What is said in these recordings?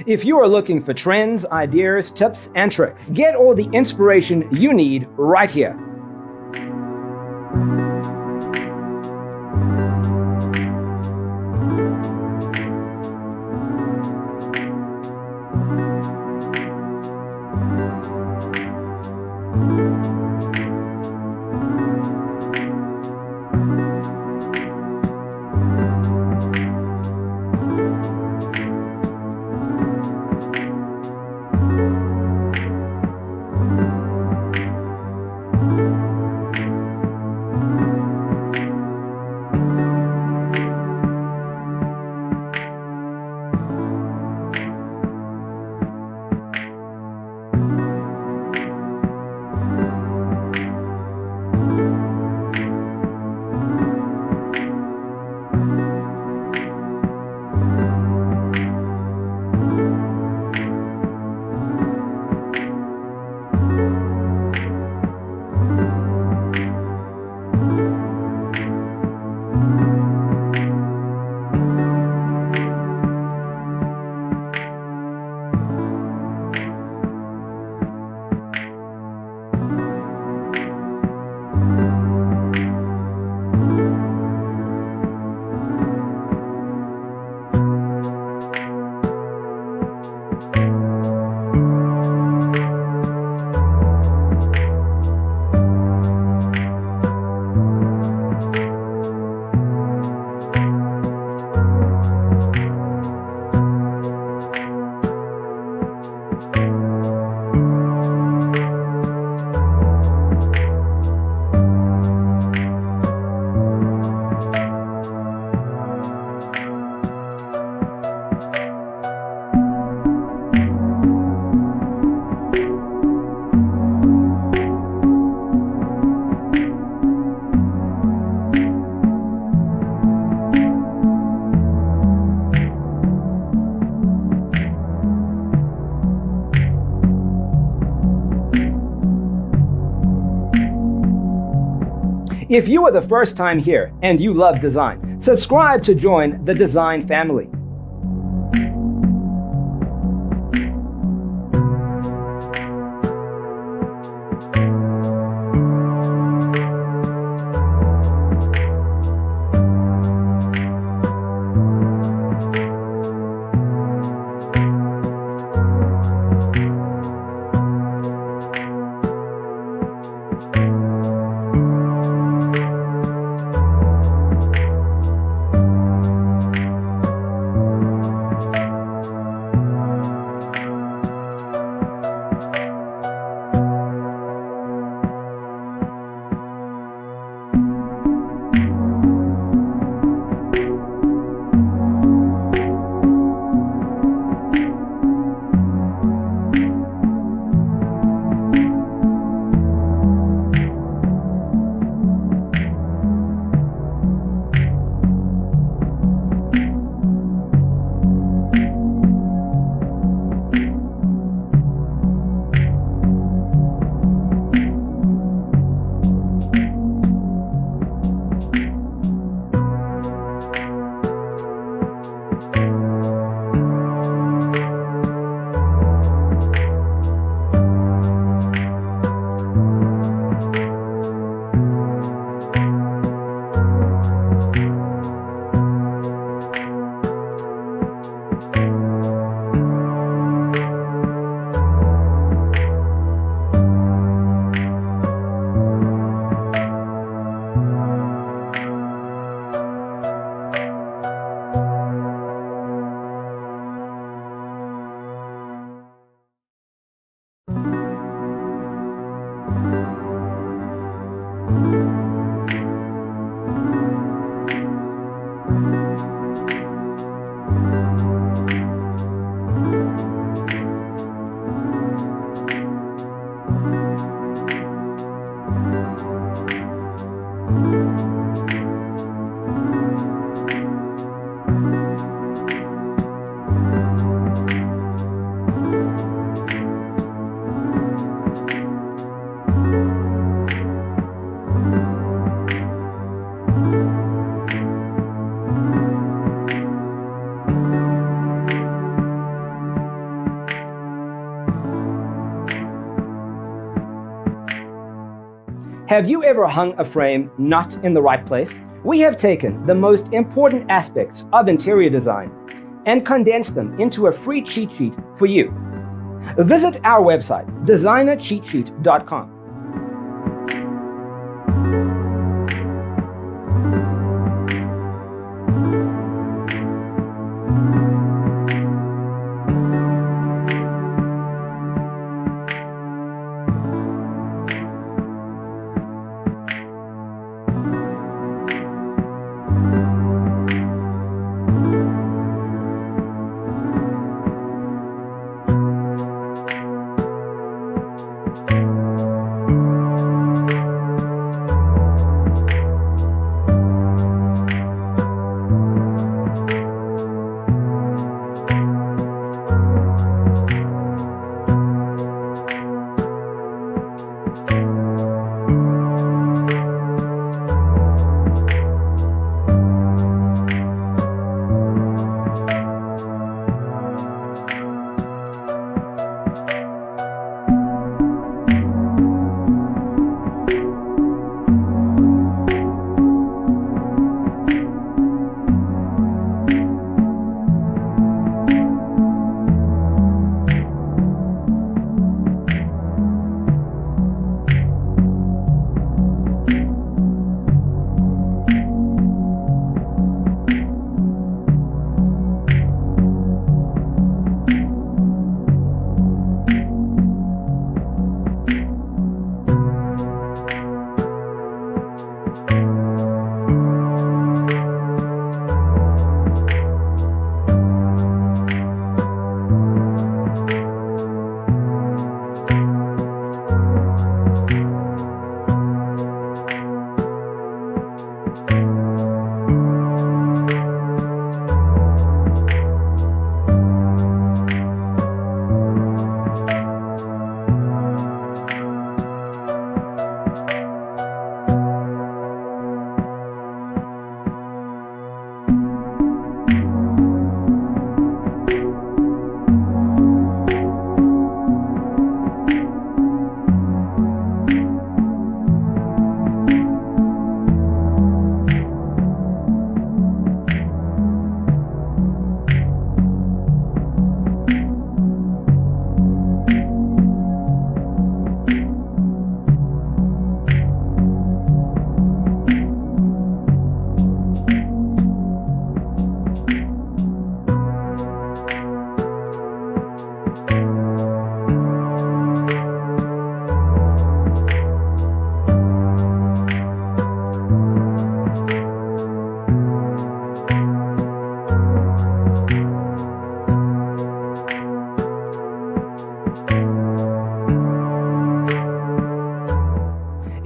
If you are looking for trends, ideas, tips, and tricks, get all the inspiration you need right here. If you are the first time here and you love design, subscribe to join the design family. Have you ever hung a frame not in the right place? We have taken the most important aspects of interior design and condensed them into a free cheat sheet for you. Visit our website, designercheatsheet.com.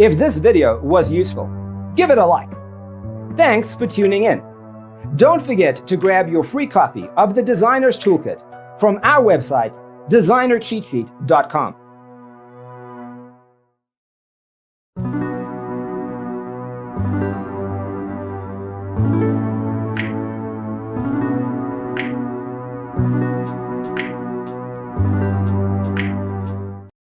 If this video was useful, give it a like. Thanks for tuning in. Don't forget to grab your free copy of the Designer's Toolkit from our website, designercheatsheet.com.